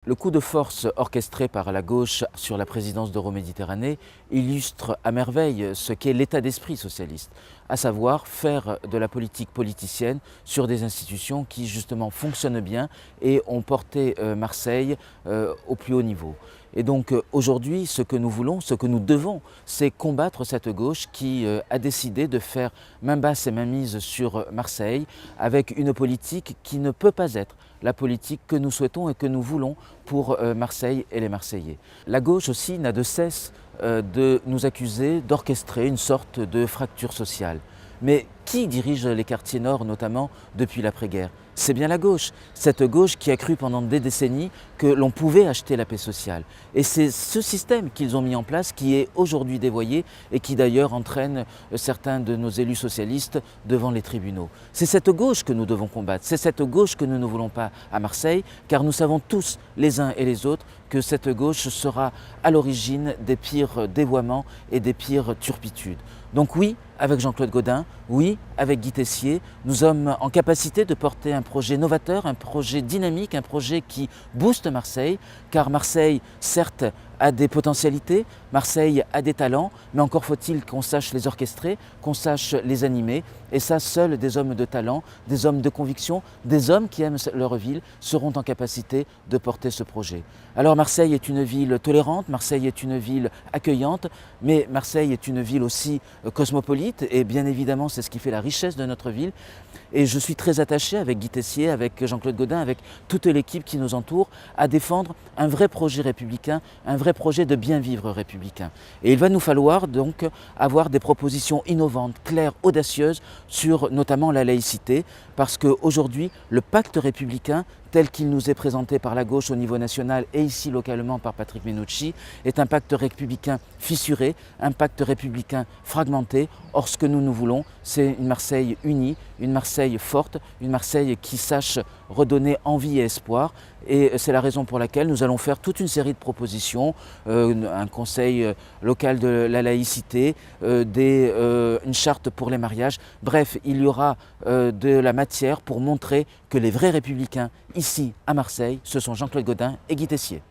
Le coup de force orchestré par la gauche sur la présidence d'Euroméditerranée illustre à merveille ce qu'est l'état d'esprit socialiste, à savoir faire de la politique politicienne sur des institutions qui justement fonctionnent bien et ont porté Marseille au plus haut niveau. Et donc aujourd'hui, ce que nous voulons, ce que nous devons, c'est combattre cette gauche qui a décidé de faire main basse et main mise sur Marseille avec une politique qui ne peut pas être la politique que nous souhaitons et que nous voulons pour Marseille et les Marseillais. La gauche aussi n'a de cesse de nous accuser d'orchestrer une sorte de fracture sociale. Mais qui dirige les quartiers nord notamment depuis l'après-guerre? C'est bien la gauche, cette gauche qui a cru pendant des décennies que l'on pouvait acheter la paix sociale. Et c'est ce système qu'ils ont mis en place qui est aujourd'hui dévoyé et qui d'ailleurs entraîne certains de nos élus socialistes devant les tribunaux. C'est cette gauche que nous devons combattre, c'est cette gauche que nous ne voulons pas à Marseille, car nous savons tous, les uns et les autres, que cette gauche sera à l'origine des pires dévoiements et des pires turpitudes. Donc oui, avec Jean-Claude Gaudin, oui, avec Guy Tessier, nous sommes en capacité de porter un projet novateur, un projet dynamique, un projet qui booste Marseille, car Marseille, certes, a des potentialités, Marseille a des talents, mais encore faut-il qu'on sache les orchestrer, qu'on sache les animer, et ça, seuls des hommes de talent, des hommes de conviction, des hommes qui aiment leur ville seront en capacité de porter ce projet. Alors Marseille est une ville tolérante, Marseille est une ville accueillante, mais Marseille est une ville aussi cosmopolite, et bien évidemment c'est ce qui fait la richesse de notre ville. Et je suis très attaché avec Guy Tessier, avec Jean-Claude Gaudin, avec toute l'équipe qui nous entoure, à défendre un vrai projet républicain, un vrai projet de bien vivre républicain. Et il va nous falloir donc avoir des propositions innovantes, claires, audacieuses sur notamment la laïcité, parce qu'aujourd'hui, le pacte républicain, tel qu'il nous est présenté par la gauche au niveau national et ici localement par Patrick Mennucci, est un pacte républicain fissuré, un pacte républicain fragmenté. Or, ce que nous voulons, c'est une Marseille unie, une Marseille forte, une Marseille qui sache redonner envie et espoir. Et c'est la raison pour laquelle nous allons faire toute une série de propositions, un conseil local de la laïcité, une charte pour les mariages. Bref, il y aura de la matière pour montrer que les vrais républicains ici à Marseille, ce sont Jean-Claude Gaudin et Guy Tessier.